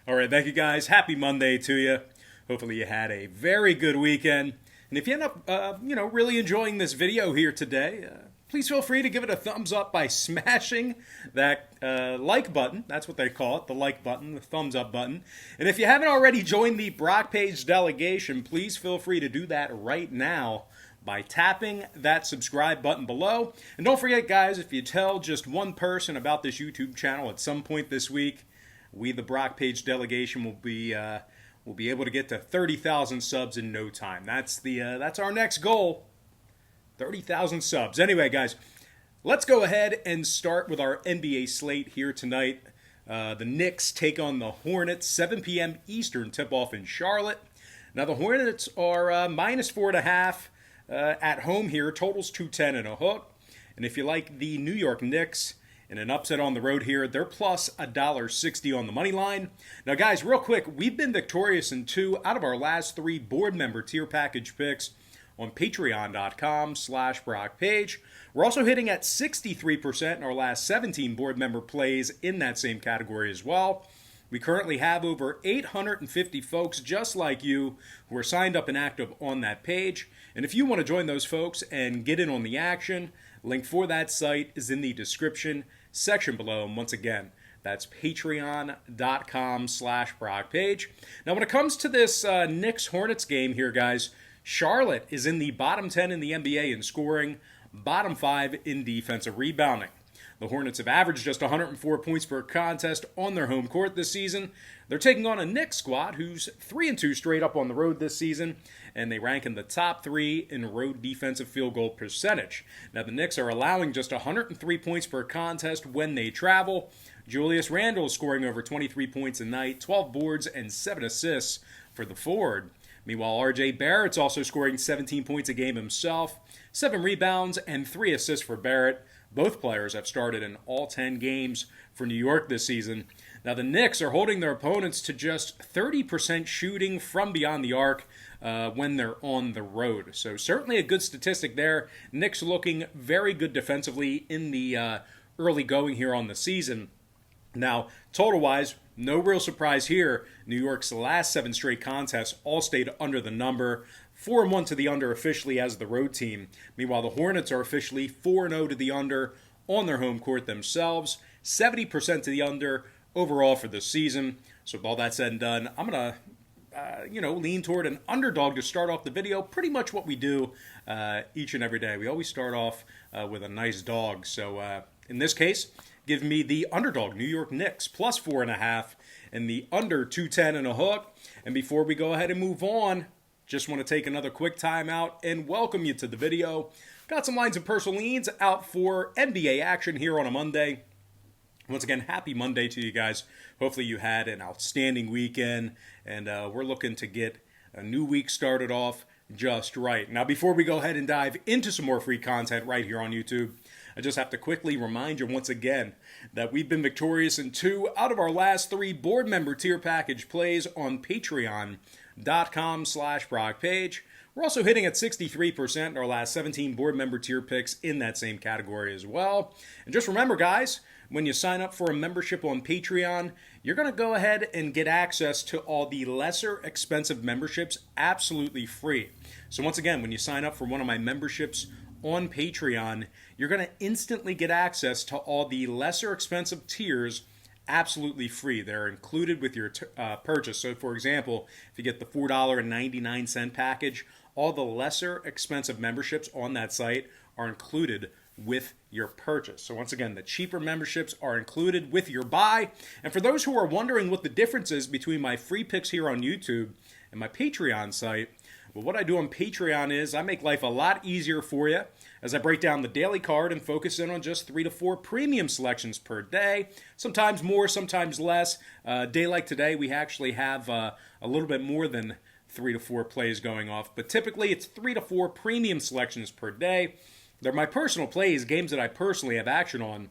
All right, thank you guys. Happy Monday to you. Hopefully you had a very good weekend. And if you end up, really enjoying this video here today, please feel free to give it a thumbs up by smashing that like button. That's what they call it, the like button, the thumbs up button. And if you haven't already joined the Brock Page delegation, please feel free to do that right now by tapping that subscribe button below. And don't forget, guys, if you tell just one person about this YouTube channel at some point this week, we, the Brock Page delegation, will be able to get to 30,000 subs in no time. That's our next goal, 30,000 subs. Anyway, guys, let's go ahead and start with our NBA slate here tonight. The Knicks take on the Hornets, 7 p.m. Eastern tip-off in Charlotte. Now, the Hornets are -4.5 at home here. Totals 210 and a hook. And if you like the New York Knicks in an upset on the road here, they're plus $1.60 on the money line. Now, guys, real quick, we've been victorious in 2 out of our last 3 board member tier package picks on patreon.com/BrockPage. We're also hitting at 63% in our last 17 board member plays in that same category as well. We currently have over 850 folks just like you who are signed up and active on that page. And if you want to join those folks and get in on the action, link for that site is in the description section below. And once again, that's patreon.com/BrockPage. Now, when it comes to this Knicks-Hornets game here, guys, Charlotte is in the bottom 10 in the NBA in scoring, bottom 5 in defensive rebounding. The Hornets have averaged just 104 points per contest on their home court this season. They're taking on a Knicks squad who's 3-2 straight up on the road this season, and they rank in the top 3 in road defensive field goal percentage. Now, the Knicks are allowing just 103 points per contest when they travel. Julius Randle is scoring over 23 points a night, 12 boards, and 7 assists for the forward. Meanwhile, R.J. Barrett's also scoring 17 points a game himself, 7 rebounds, and 3 assists for Barrett. Both players have started in all 10 games for New York this season. Now, the Knicks are holding their opponents to just 30% shooting from beyond the arc when they're on the road. So certainly a good statistic there. Knicks looking very good defensively in the early going here on the season. Now, total-wise, no real surprise here. New York's last 7 straight contests all stayed under the number. 4-1 to the under officially as the road team. Meanwhile, the Hornets are officially 4-0 to the under on their home court themselves. 70% to the under overall for this season. So with all that said and done, I'm going to lean toward an underdog to start off the video. Pretty much what we do each and every day. We always start off with a nice dog. So in this case, give me the underdog, New York Knicks, plus 4.5, and the under 210 and a hook. And before we go ahead and move on, just want to take another quick time out and welcome you to the video. Got some lines of personal leans out for NBA action here on a Monday. Once again, happy Monday to you guys. Hopefully you had an outstanding weekend, and we're looking to get a new week started off just right. Now, before we go ahead and dive into some more free content right here on YouTube, I just have to quickly remind you once again that we've been victorious in 2 out of our last 3 board member tier package plays on patreon.com/BrockPage. We're also hitting at 63% in our last 17 board member tier picks in that same category as well. And just remember, guys, when you sign up for a membership on Patreon, you're going to go ahead and get access to all the lesser expensive memberships absolutely free. So once again, when you sign up for one of my memberships on Patreon, you're going to instantly get access to all the lesser expensive tiers absolutely free. They're included with your purchase. So, for example, if you get the $4.99 package, all the lesser expensive memberships on that site are included with your purchase. So once again, the cheaper memberships are included with your buy. And for those who are wondering what the difference is between my free picks here on YouTube and my Patreon site, well, what I do on Patreon is I make life a lot easier for you as I break down the daily card and focus in on just 3 to 4 premium selections per day. Sometimes more, sometimes less. A day like today, we actually have a little bit more than 3 to 4 plays going off. But typically, it's 3 to 4 premium selections per day. They're my personal plays, games that I personally have action on.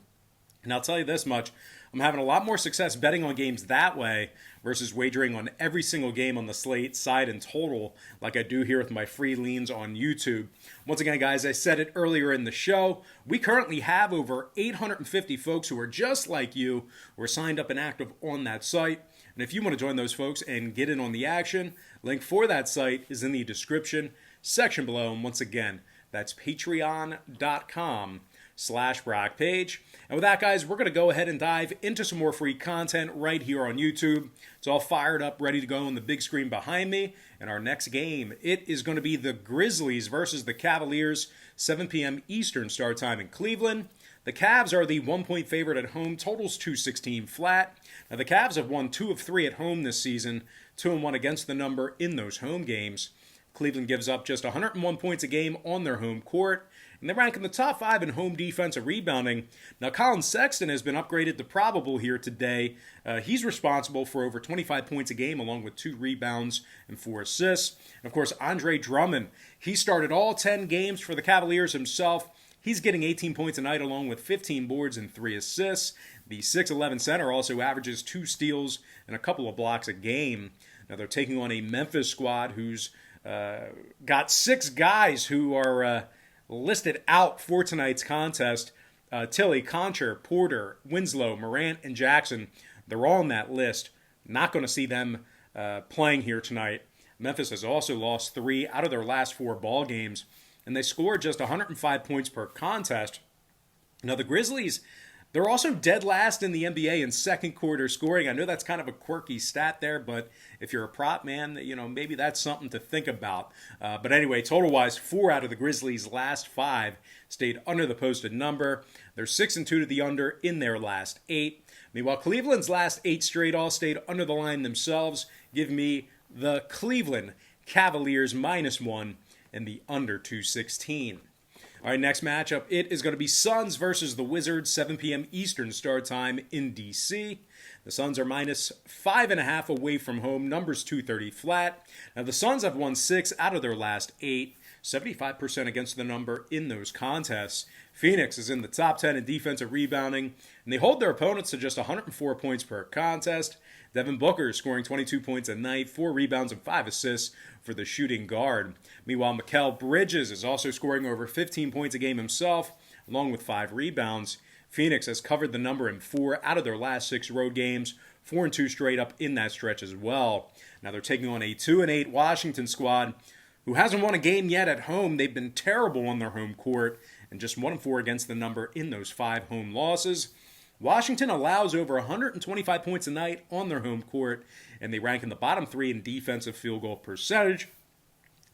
And I'll tell you this much, I'm having a lot more success betting on games that way versus wagering on every single game on the slate, side, and total like I do here with my free leans on YouTube. Once again, guys, I said it earlier in the show, we currently have over 850 folks who are just like you who are signed up and active on that site. And if you want to join those folks and get in on the action, link for that site is in the description section below. And once again, that's patreon.com/Brock Page. And with that, guys, we're going to go ahead and dive into some more free content right here on YouTube. It's all fired up, ready to go on the big screen behind me. And our next game, it is going to be the Grizzlies versus the Cavaliers, 7 p.m. Eastern start time in Cleveland. The Cavs are the 1-point favorite at home, totals 216 flat. Now, the Cavs have won 2 of 3 at home this season, 2-1 against the number in those home games. Cleveland gives up just 101 points a game on their home court, and they rank in the top 5 in home defensive rebounding. Now, Colin Sexton has been upgraded to probable here today. He's responsible for over 25 points a game, along with 2 rebounds and 4 assists. And, of course, Andre Drummond, he started all 10 games for the Cavaliers himself. He's getting 18 points a night along with 15 boards and 3 assists. The 6'11 center also averages 2 steals and a couple of blocks a game. Now they're taking on a Memphis squad who's got 6 guys who are listed out for tonight's contest. Tilly, Concher, Porter, Winslow, Morant, and Jackson. They're all on that list. Not going to see them playing here tonight. Memphis has also lost 3 out of their last 4 ball games, and they scored just 105 points per contest. Now, the Grizzlies, they're also dead last in the NBA in second quarter scoring. I know that's kind of a quirky stat there, but if you're a prop man, maybe that's something to think about. But anyway, total-wise, 4 out of the Grizzlies' last 5 stayed under the posted number. They're 6-2 to the under in their last 8. Meanwhile, Cleveland's last 8 straight all stayed under the line themselves. Give me the Cleveland Cavaliers -1 and the under 216. All right, next matchup, it is going to be Suns versus the Wizards, 7 p.m. Eastern start time in D.C. The Suns are -5.5 away from home, numbers 230 flat. Now, the Suns have won 6 out of their last 8, 75% against the number in those contests. Phoenix is in the top 10 in defensive rebounding, and they hold their opponents to just 104 points per contest. Devin Booker scoring 22 points a night, 4 rebounds and 5 assists for the shooting guard. Meanwhile, Mikal Bridges is also scoring over 15 points a game himself, along with 5 rebounds. Phoenix has covered the number in 4 out of their last 6 road games, 4-2 straight up in that stretch as well. Now they're taking on a 2-8 Washington squad who hasn't won a game yet at home. They've been terrible on their home court and just 1-4 against the number in those 5 home losses. Washington allows over 125 points a night on their home court, and they rank in the bottom 3 in defensive field goal percentage.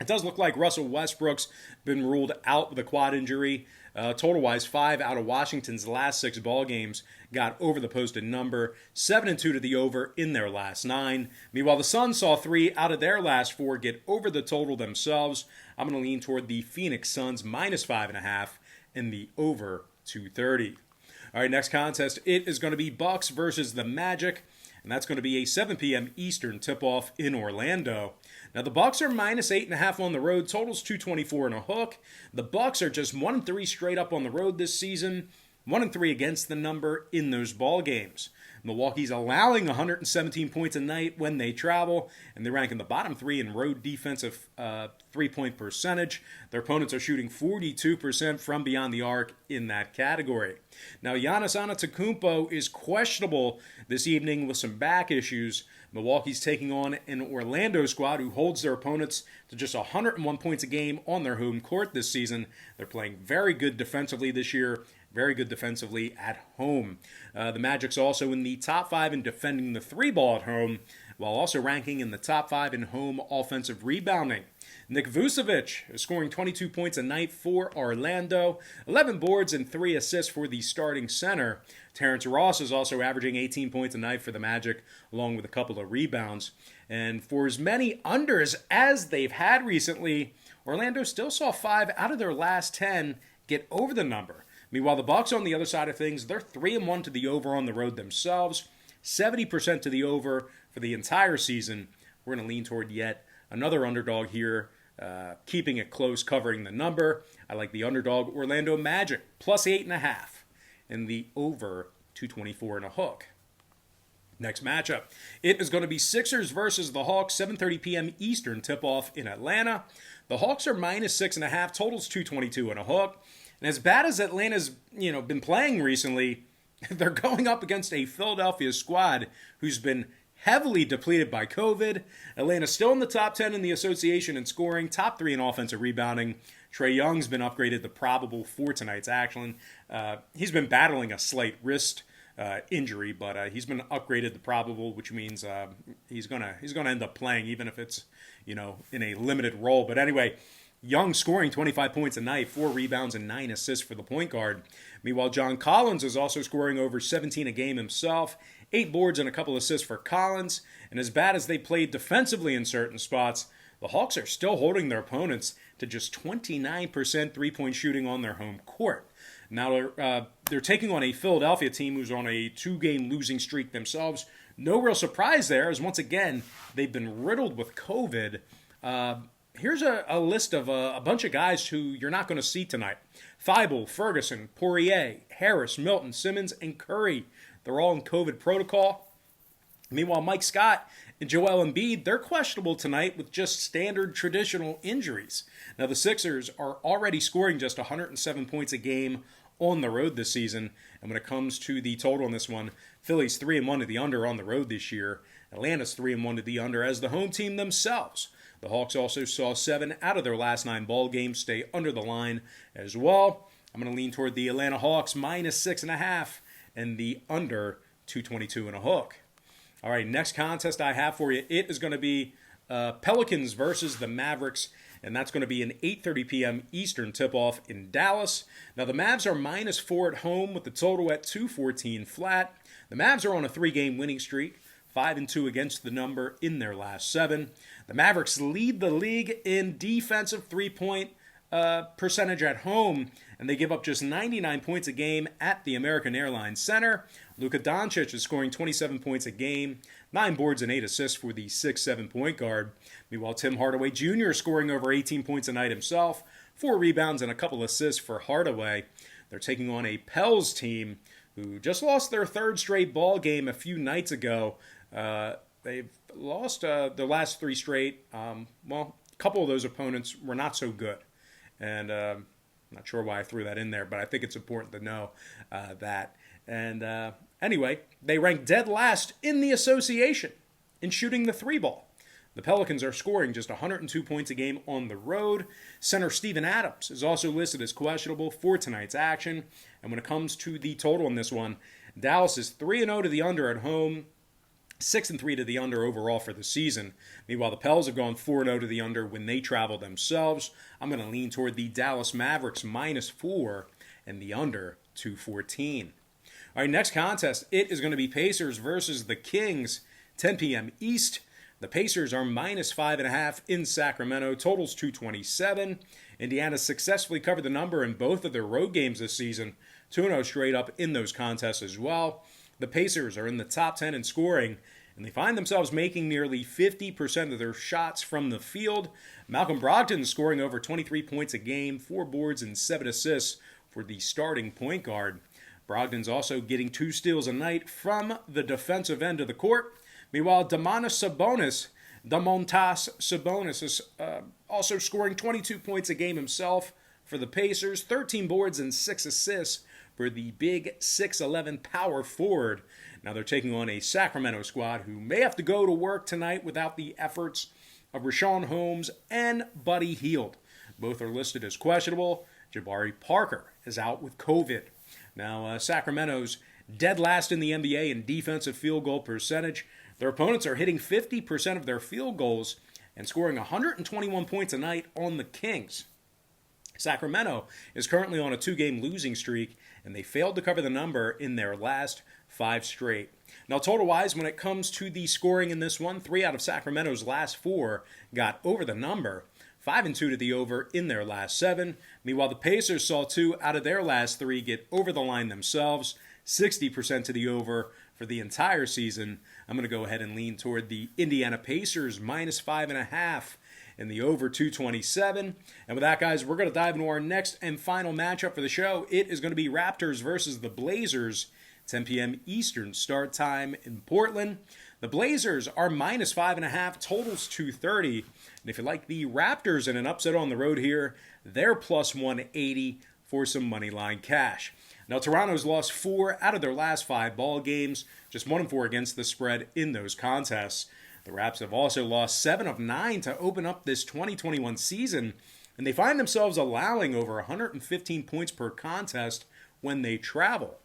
It does look like Russell Westbrook's been ruled out with a quad injury. Total-wise, 5 out of Washington's last 6 ball games got over the posted number, 7-2 to the over in their last 9. Meanwhile, the Suns saw 3 out of their last 4 get over the total themselves. I'm going to lean toward the Phoenix Suns -5.5 and the over 230. All right, next contest, it is going to be Bucks versus the Magic, and that's going to be a 7 p.m. Eastern tip-off in Orlando. Now, the Bucks are -8.5 on the road, totals 224 and a hook. The Bucks are just 1-3 straight up on the road this season, 1-3 against the number in those ball games. Milwaukee's allowing 117 points a night when they travel, and they rank in the bottom 3 in road defensive three-point percentage. Their opponents are shooting 42% from beyond the arc in that category. Now, Giannis Antetokounmpo is questionable this evening with some back issues. Milwaukee's taking on an Orlando squad who holds their opponents to just 101 points a game on their home court this season. They're playing very good defensively this year, very good defensively at home. The Magic's also in the top 5 in defending the 3-ball at home, while also ranking in the top 5 in home offensive rebounding. Nick Vucevic is scoring 22 points a night for Orlando, 11 boards and 3 assists for the starting center. Terrence Ross is also averaging 18 points a night for the Magic, along with a couple of rebounds. And for as many unders as they've had recently, Orlando still saw 5 out of their last 10 get over the number. Meanwhile, the Bucks on the other side of things, they're 3-1 to the over on the road themselves, 70% to the over for the entire season. We're going to lean toward yet another underdog here, keeping it close, covering the number. I like the underdog Orlando Magic, +8.5, and the over 224 and a hook. Next matchup, it is going to be Sixers versus the Hawks, 7:30 p.m. Eastern tip-off in Atlanta. The Hawks are -6.5, totals 222 and a hook. And as bad as Atlanta's, been playing recently, they're going up against a Philadelphia squad who's been heavily depleted by COVID. Atlanta's still in the top 10 in the association in scoring, top 3 in offensive rebounding. Trae Young's been upgraded to probable for tonight's action. He's been battling a slight wrist injury, but he's been upgraded to probable, which means he's gonna end up playing, even if it's in a limited role. But anyway, Young scoring 25 points a night, 4 rebounds and 9 assists for the point guard. Meanwhile, John Collins is also scoring over 17 a game himself, 8 boards and a couple assists for Collins. And as bad as they played defensively in certain spots, the Hawks are still holding their opponents to just 29% three-point shooting on their home court. Now they're taking on a Philadelphia team who's on a 2-game losing streak themselves. No real surprise there, as once again, they've been riddled with COVID. Here's a list of a bunch of guys who you're not going to see tonight. Thibault, Ferguson, Poirier, Harris, Milton, Simmons, and Curry. They're all in COVID protocol. Meanwhile, Mike Scott and Joel Embiid, they're questionable tonight with just standard traditional injuries. Now, the Sixers are already scoring just 107 points a game on the road this season. And when it comes to the total on this one, Philly's 3-1 to the under on the road this year. Atlanta's 3-1 to the under as the home team themselves. The Hawks also saw 7 out of their last 9 ball games stay under the line as well. I'm going to lean toward the Atlanta Hawks minus 6.5 and the under 222 and a hook. All right, next contest I have for you, it is going to be Pelicans versus the Mavericks, and that's going to be an 8:30 p.m. Eastern tip-off in Dallas. Now, the Mavs are minus 4 at home with the total at 214 flat. The Mavs are on a 3-game winning streak, 5-2 against the number in their last 7. The Mavericks lead the league in defensive three-point percentage at home, and they give up just 99 points a game at the American Airlines Center. Luka Doncic is scoring 27 points a game, 9 boards and 8 assists for the 6'7" point guard. Meanwhile, Tim Hardaway Jr. scoring over 18 points a night himself, 4 rebounds and a couple assists for Hardaway. They're taking on a Pels team who just lost their 3rd straight ball game a few nights ago. They've lost their last 3 straight. A couple of those opponents were not so good. And I'm not sure why I threw that in there, but I think it's important to know that. And anyway, they rank dead last in the association in shooting the 3-ball. The Pelicans are scoring just 102 points a game on the road. Center Steven Adams is also listed as questionable for tonight's action. And when it comes to the total in this one, Dallas is 3-0 to the under at home, 6-3 to the under overall for the season. Meanwhile, the Pels have gone 4-0 to the under when they travel themselves. I'm going to lean toward the Dallas Mavericks minus 4 and the under 214. All right, next contest, it is going to be Pacers versus the Kings, 10 p.m. East. The Pacers are minus 5.5 in Sacramento. Totals 227. Indiana successfully covered the number in both of their road games this season. 2-0 straight up in those contests as well. The Pacers are in the top 10 in scoring, and they find themselves making nearly 50% of their shots from the field. Malcolm Brogdon scoring over 23 points a game, 4 boards and 7 assists for the starting point guard. Brogdon's also getting 2 steals a night from the defensive end of the court. Meanwhile, Domantas Sabonis is also scoring 22 points a game himself for the Pacers, 13 boards and 6 assists for the big 6'11" power forward. Now they're taking on a Sacramento squad who may have to go to work tonight without the efforts of Richaun Holmes and Buddy Hield. Both are listed as questionable. Jabari Parker is out with COVID. Now, Sacramento's dead last in the NBA in defensive field goal percentage. Their opponents are hitting 50% of their field goals and scoring 121 points a night on the Kings. Sacramento is currently on a 2-game losing streak, and they failed to cover the number in their last 5 straight. Now, total-wise, when it comes to the scoring in this one, 3 out of Sacramento's last 4 got over the number, 5-2 to the over in their last 7. Meanwhile, the Pacers saw 2 out of their last 3 get over the line themselves, 60% to the over for the entire season. I'm going to go ahead and lean toward the Indiana Pacers minus 5.5 and the over 227. And with that, guys, we're going to dive into our next and final matchup for the show. It is going to be Raptors versus the Blazers, 10 p.m. Eastern start time in Portland. The Blazers are minus 5.5, totals 230. And if you like the Raptors in an upset on the road here, they're plus 180 for some money line cash. Now, Toronto's lost 4 out of their last 5 ball games, just 1-4 against the spread in those contests. The Raps have also lost 7 of 9 to open up this 2021 season, and they find themselves allowing over 115 points per contest when they travel.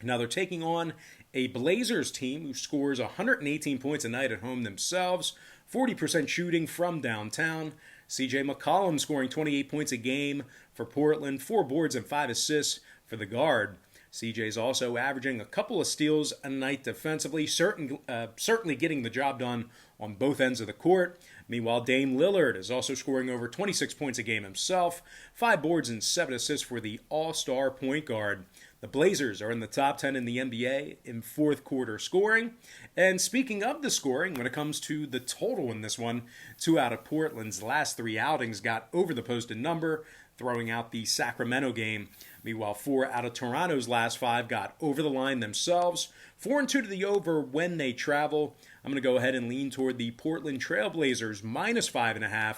Now, they're taking on a Blazers team who scores 118 points a night at home themselves, 40% shooting from downtown. C.J. McCollum scoring 28 points a game for Portland, 4 boards and 5 assists for the guard. CJ's also averaging a couple of steals a night defensively, certainly getting the job done on both ends of the court. Meanwhile, Dame Lillard is also scoring over 26 points a game himself, 5 boards and 7 assists for the all-star point guard. The Blazers are in the top 10 in the NBA in fourth quarter scoring. And speaking of the scoring, when it comes to the total in this one, 2 out of Portland's last 3 outings got over the posted number, throwing out the Sacramento game. Meanwhile, 4 out of Toronto's last 5 got over the line themselves. 4-2 to the over when they travel. I'm going to go ahead and lean toward the Portland Trailblazers minus 5.5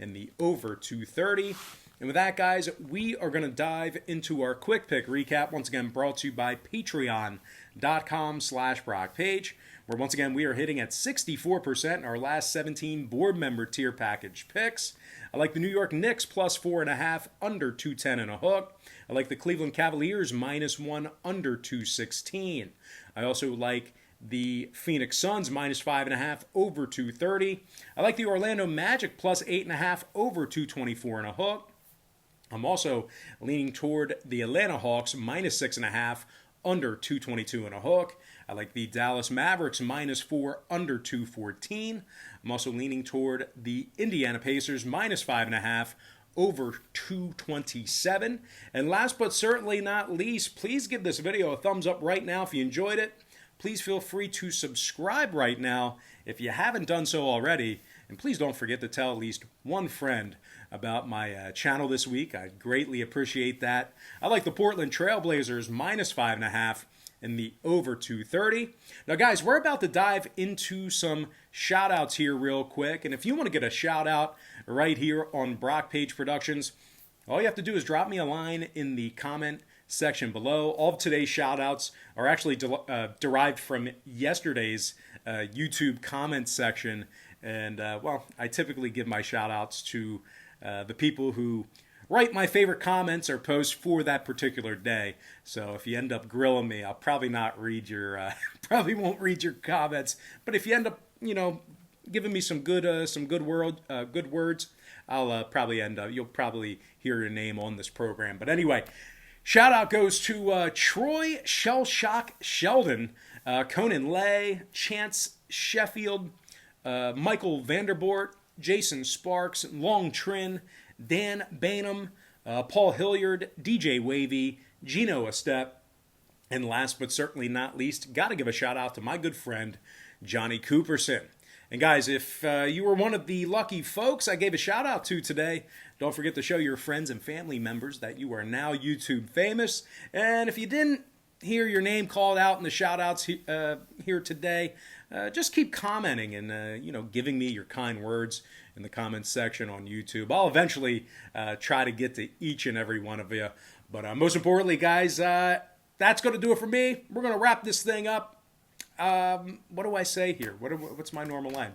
and the over 230. And with that, guys, we are going to dive into our quick pick recap, once again brought to you by patreon.com/BrockPage, where once again we are hitting at 64% in our last 17 board member tier package picks. I like the New York Knicks plus 4.5, under 210 and a hook. I like the Cleveland Cavaliers minus 1, under 216. I also like the Phoenix Suns minus 5.5, over 230. I like the Orlando Magic plus 8.5, over 224 and a hook. I'm also leaning toward the Atlanta Hawks minus 6.5, under 222 and a hook. I like the Dallas Mavericks minus 4, under 214. I'm also leaning toward the Indiana Pacers minus 5.5, over 227. And last but certainly not least, please give this video a thumbs up right now if you enjoyed it. Please feel free to subscribe right now if you haven't done so already. And please don't forget to tell at least one friend about my channel this week. I'd greatly appreciate that. I like the Portland Trailblazers minus 5.5 and the over 230. Now, guys, we're about to dive into some shout-outs here real quick. And if you want to get a shout-out right here on Brock Page Productions, all you have to do is drop me a line in the comment section below. All of today's shout-outs are actually derived from yesterday's YouTube comment section. And, well, I typically give my shout-outs to the people who write my favorite comments or posts for that particular day. So if you end up grilling me, I'll probably not read your, probably won't read your comments. But if you end up, giving me some good words, I'll probably end up, you'll probably hear your name on this program. But anyway, shout out goes to Troy Shellshock Sheldon, Conan Lay, Chance Sheffield, Michael Vanderbort, Jason Sparks, Long Trin, Dan Bainham, Paul Hilliard, DJ Wavy, Gino Estep, and last but certainly not least, got to give a shout out to my good friend, Johnny Cooperson. And guys, if you were one of the lucky folks I gave a shout out to today, don't forget to show your friends and family members that you are now YouTube famous. And if you didn't hear your name called out in the shout outs here today, just keep commenting and giving me your kind words in the comments section on YouTube. I'll eventually try to get to each and every one of you. But most importantly, guys, that's going to do it for me. We're going to wrap this thing up. What do I say here? What's my normal line?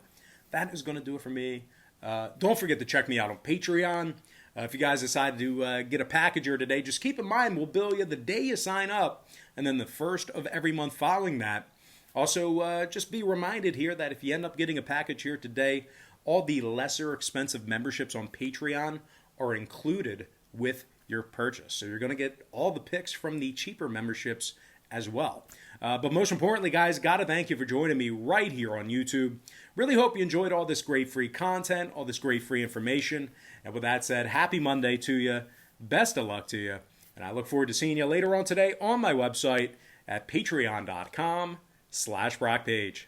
That is going to do it for me. Don't forget to check me out on Patreon. If you guys decide to get a packager today, just keep in mind we'll bill you the day you sign up and then the first of every month following that. Also, just be reminded here that if you end up getting a package here today, all the lesser expensive memberships on Patreon are included with your purchase. So you're going to get all the picks from the cheaper memberships as well. But most importantly, guys, got to thank you for joining me right here on YouTube. Really hope you enjoyed all this great free content, all this great free information. And with that said, happy Monday to you. Best of luck to you. And I look forward to seeing you later on today on my website at patreon.com/BrockPage.